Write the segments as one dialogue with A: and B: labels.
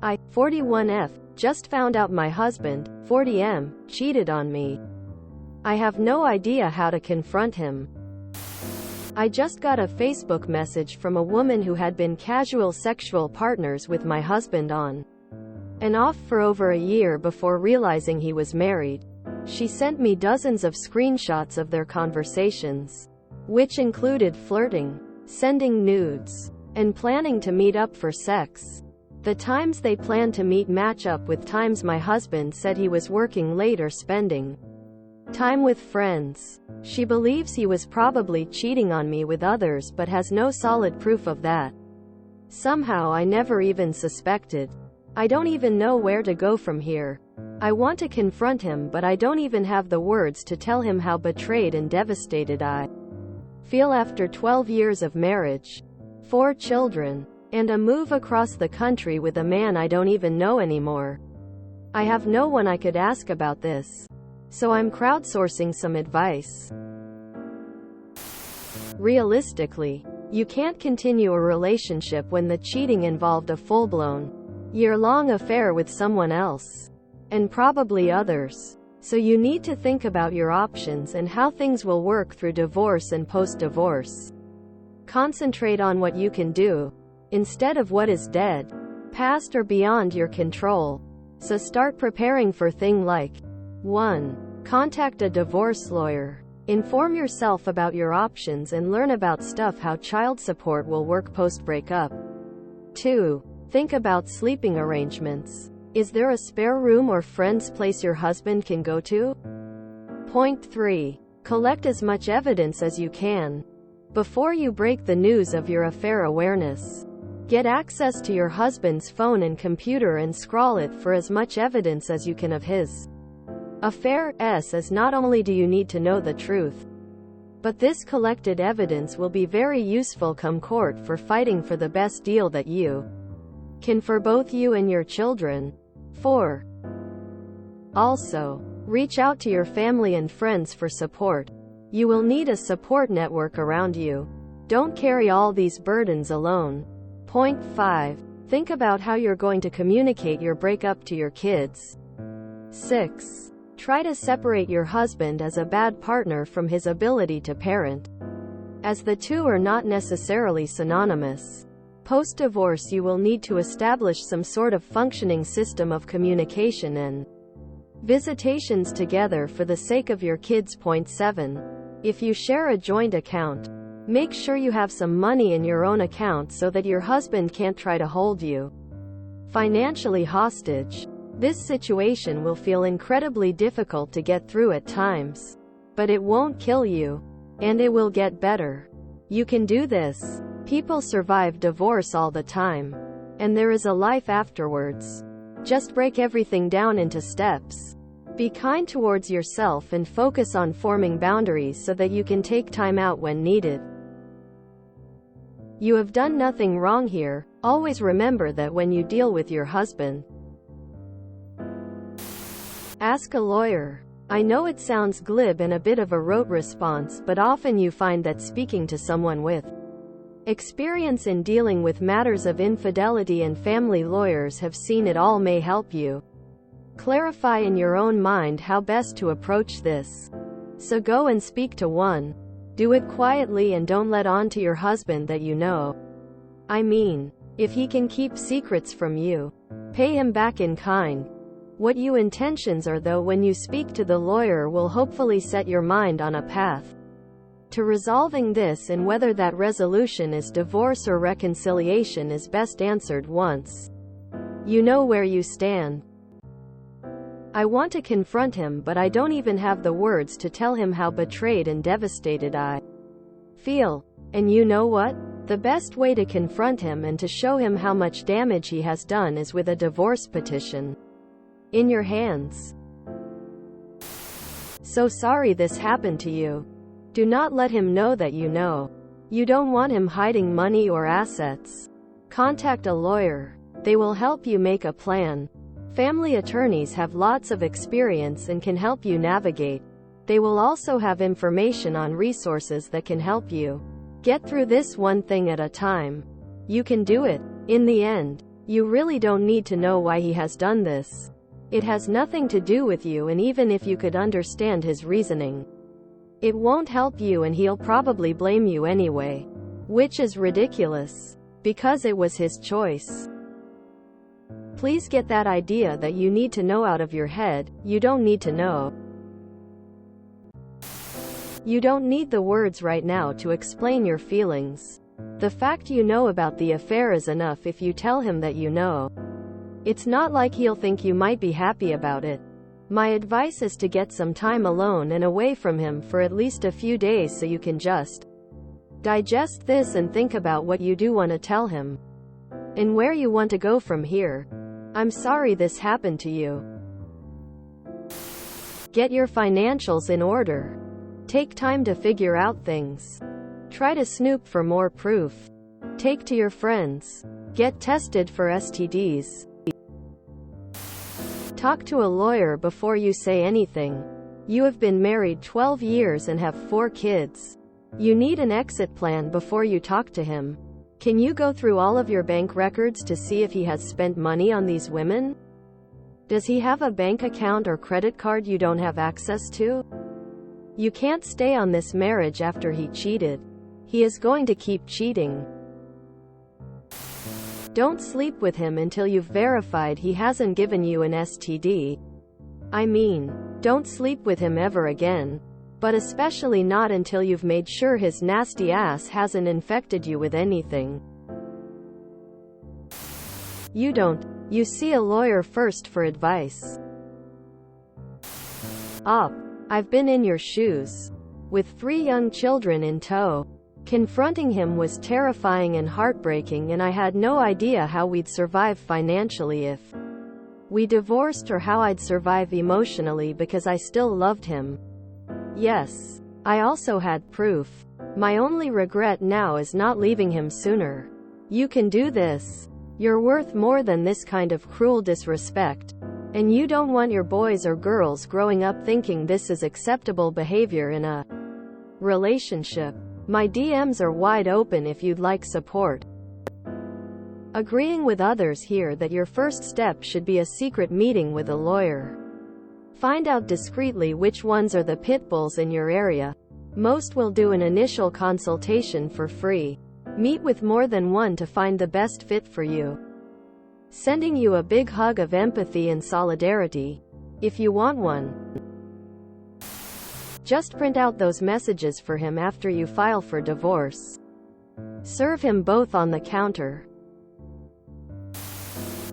A: I, 41F, just found out my husband, 40M, cheated on me. I have no idea how to confront him. I just got a Facebook message from a woman who had been casual sexual partners with my husband on and off for over a year before realizing he was married. She sent me dozens of screenshots of their conversations, which included flirting, sending nudes, and planning to meet up for sex. The times they planned to meet match up with times my husband said he was working late or spending time with friends. She believes he was probably cheating on me with others but has no solid proof of that. Somehow I never even suspected. I don't even know where to go from here. I want to confront him, but I don't even have the words to tell him how betrayed and devastated I feel after 12 years of marriage, 4 children, and a move across the country with a man I don't even know anymore. I have no one I could ask about this, so I'm crowdsourcing some advice. Realistically, you can't continue a relationship when the cheating involved a full-blown, year-long affair with someone else, and probably others. So you need to think about your options and how things will work through divorce and post-divorce. Concentrate on what you can do, instead of what is dead, past or beyond your control. So start preparing for things like 1. Contact a divorce lawyer. Inform yourself about your options and learn about stuff how child support will work post-breakup. 2. Think about sleeping arrangements. Is there a spare room or friend's place your husband can go to? Point 3. Collect as much evidence as you can before you break the news of your affair. Awareness. Get access to your husband's phone and computer and scroll it for as much evidence as you can of his affair, as not only do you need to know the truth, but this collected evidence will be very useful come court for fighting for the best deal that you can for both you and your children. 4. Also, reach out to your family and friends for support. You will need a support network around you. Don't carry all these burdens alone. Point 5. Think about how you're going to communicate your breakup to your kids. 6. Try to separate your husband as a bad partner from his ability to parent, as the two are not necessarily synonymous. Post-divorce, you will need to establish some sort of functioning system of communication and visitations together for the sake of your kids. Point 7. If you share a joint account, make sure you have some money in your own account so that your husband can't try to hold you financially hostage. This situation will feel incredibly difficult to get through at times, but it won't kill you, and it will get better. You can do this. People survive divorce all the time, and there is a life afterwards. Just break everything down into steps. Be kind towards yourself and focus on forming boundaries so that you can take time out when needed. You have done nothing wrong here. Always remember that when you deal with your husband. Ask a lawyer. I know it sounds glib and a bit of a rote response, but often you find that speaking to someone with experience in dealing with matters of infidelity and family lawyers have seen it all may help you clarify in your own mind how best to approach this. So go and speak to one. Do it quietly and don't let on to your husband that you know. I mean, if he can keep secrets from you, pay him back in kind. What your intentions are, though, when you speak to the lawyer will hopefully set your mind on a path to resolving this, and whether that resolution is divorce or reconciliation is best answered once you know where you stand. I want to confront him, but I don't even have the words to tell him how betrayed and devastated I feel. And you know what? The best way to confront him and to show him how much damage he has done is with a divorce petition in your hands. So sorry this happened to you. Do not let him know that you know. You don't want him hiding money or assets. Contact a lawyer. They will help you make a plan. Family attorneys have lots of experience and can help you navigate. They will also have information on resources that can help you get through this one thing at a time. You can do it. In the end, You really don't need to know why he has done this. It has nothing to do with you, and even if you could understand his reasoning, it won't help you and he'll probably blame you anyway. Which is ridiculous, because it was his choice. Please get that idea that you need to know out of your head. You don't need to know. You don't need the words right now to explain your feelings. The fact you know about the affair is enough if you tell him that you know. It's not like he'll think you might be happy about it. My advice is to get some time alone and away from him for at least a few days so you can just digest this and think about what you do want to tell him. And where you want to go from here. I'm sorry this happened to you. Get your financials in order. Take time to figure out things. Try to snoop for more proof. Take to your friends. Get tested for STDs. Talk to a lawyer before you say anything. You have been married 12 years and have 4 kids. You need an exit plan before you talk to him. Can you go through all of your bank records to see if he has spent money on these women? Does he have a bank account or credit card you don't have access to? You can't stay on this marriage after he cheated. He is going to keep cheating. Don't sleep with him until you've verified he hasn't given you an STD. I mean, don't sleep with him ever again. But especially not until you've made sure his nasty ass hasn't infected you with anything. You see a lawyer first for advice. I've been in your shoes. With 3 young children in tow. Confronting him was terrifying and heartbreaking, and I had no idea how we'd survive financially if we divorced, or how I'd survive emotionally, because I still loved him. Yes, I also had proof. My only regret now is not leaving him sooner. You can do this. You're worth more than this kind of cruel disrespect. And you don't want your boys or girls growing up thinking this is acceptable behavior in a relationship. My DMs are wide open if you'd like support. Agreeing with others here that your first step should be a secret meeting with a lawyer. Find out discreetly which ones are the pit bulls in your area. Most will do an initial consultation for free. Meet with more than one to find the best fit for you. Sending you a big hug of empathy and solidarity. If you want one. Just print out those messages for him after you file for divorce. Serve him both on the counter.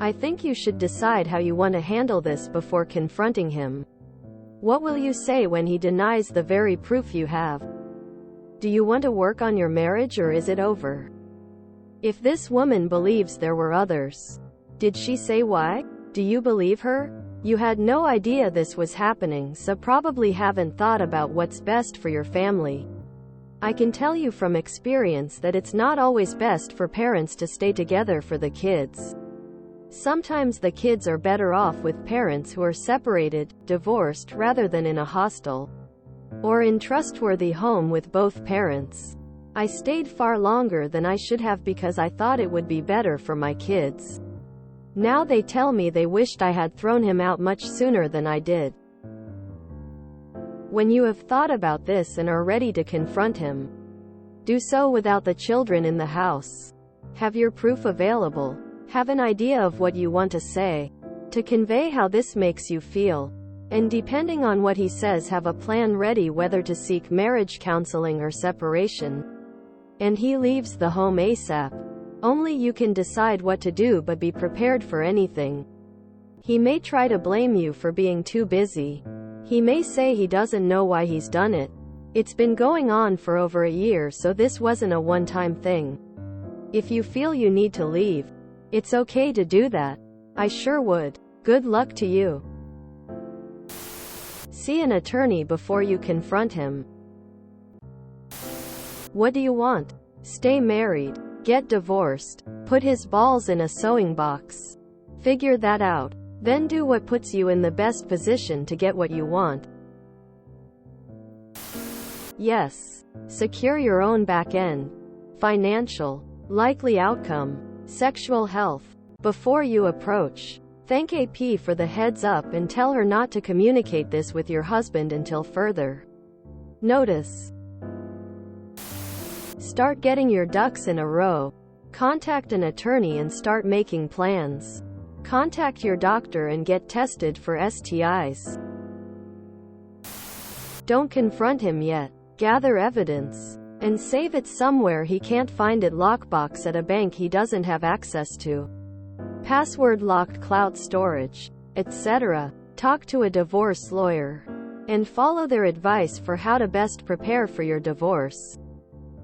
A: I think you should decide how you want to handle this before confronting him. What will you say when he denies the very proof you have? Do you want to work on your marriage, or is it over? If this woman believes there were others, did she say why? Do you believe her? You had no idea this was happening, so probably haven't thought about what's best for your family. I can tell you from experience that it's not always best for parents to stay together for the kids. Sometimes the kids are better off with parents who are separated, divorced, rather than in a hostile or untrustworthy home with both parents. I stayed far longer than I should have because I thought it would be better for my kids. Now they tell me they wished I had thrown him out much sooner than I did. When you have thought about this and are ready to confront him, do so without the children in the house. Have your proof available. Have an idea of what you want to say, to convey how this makes you feel. And depending on what he says, have a plan ready whether to seek marriage counseling or separation. And he leaves the home ASAP. Only you can decide what to do, but be prepared for anything. He may try to blame you for being too busy. He may say he doesn't know why he's done it. It's been going on for over a year, so this wasn't a one-time thing. If you feel you need to leave, it's okay to do that. I sure would. Good luck to you. See an attorney before you confront him. What do you want? Stay married? Get divorced? Put his balls in a sewing box? Figure that out. Then do what puts you in the best position to get what you want. Yes. Secure your own back end. Financial. Likely outcome. Sexual health. Before you approach, thank AP for the heads up and tell her not to communicate this with your husband until further notice. Start getting your ducks in a row. Contact an attorney and start making plans. Contact your doctor and get tested for STIs. Don't confront him yet. Gather evidence. And save it somewhere he can't find it. Lockbox at a bank he doesn't have access to. Password locked cloud storage, etc. Talk to a divorce lawyer. And follow their advice for how to best prepare for your divorce.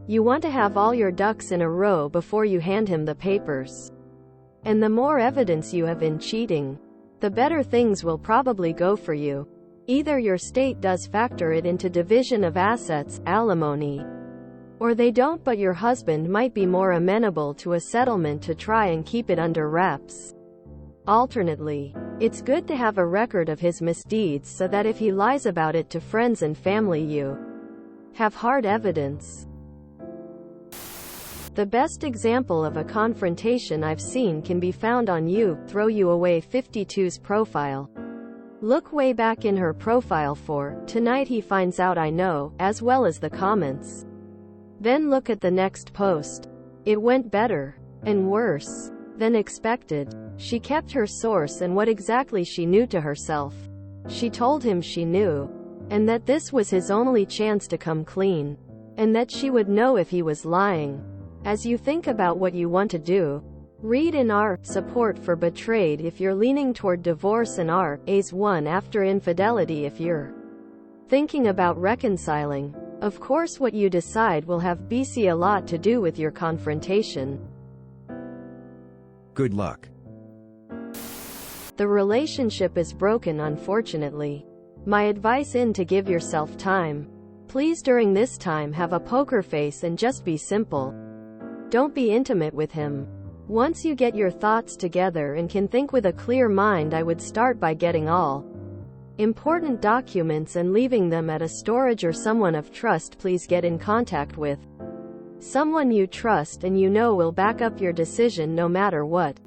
A: You want to have all your ducks in a row before you hand him the papers. And the more evidence you have in cheating, the better things will probably go for you. Either your state does factor it into division of assets, alimony, or they don't, but your husband might be more amenable to a settlement to try and keep it under wraps. Alternately, it's good to have a record of his misdeeds so that if he lies about it to friends and family, you have hard evidence. The best example of a confrontation I've seen can be found on throwRA 52's profile. Look way back in her profile for "Tonight he finds out I know," as well as the comments. Then look at the next post. It went better and worse than expected. She kept her source and what exactly she knew to herself. She told him she knew, and that this was his only chance to come clean, and that she would know if he was lying. As you think about what you want to do, read in R, support for betrayed if you're leaning toward divorce, and RA's 1 after infidelity if you're thinking about reconciling. Of course, what you decide will have a lot to do with your confrontation.
B: Good luck.
A: The relationship is broken, unfortunately. My advice to give yourself time. Please during this time have a poker face and just be simple. Don't be intimate with him. Once you get your thoughts together and can think with a clear mind, I would start by getting all important documents and leaving them at a storage or someone of trust. Please get in contact with someone you trust and you know will back up your decision no matter what.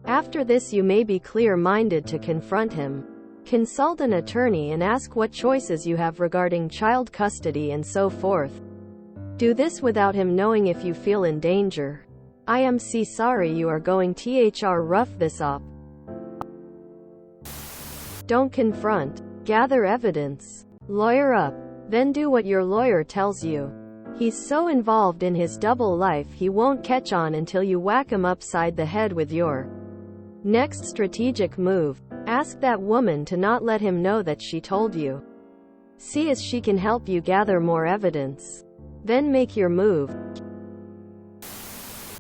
A: After this, you may be clear-minded to confront him. Consult an attorney and ask what choices you have regarding child custody and so forth. Do this without him knowing if you feel in danger. I am sorry you are going thr rough this up. Don't confront. Gather evidence. Lawyer up. Then do what your lawyer tells you. He's so involved in his double life he won't catch on until you whack him upside the head with your next strategic move. Ask that woman to not let him know that she told you. See as she can help you gather more evidence. Then make your move.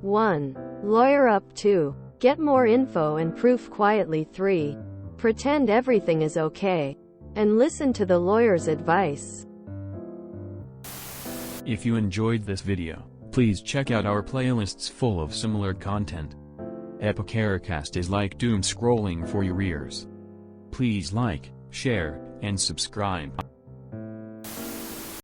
A: 1. Lawyer up. 2. Get more info and proof quietly. 3. Pretend everything is okay. And listen to the lawyer's advice.
C: If you enjoyed this video, please check out our playlists full of similar content. Epicaricast is like doom scrolling for your ears. Please like, share, and subscribe.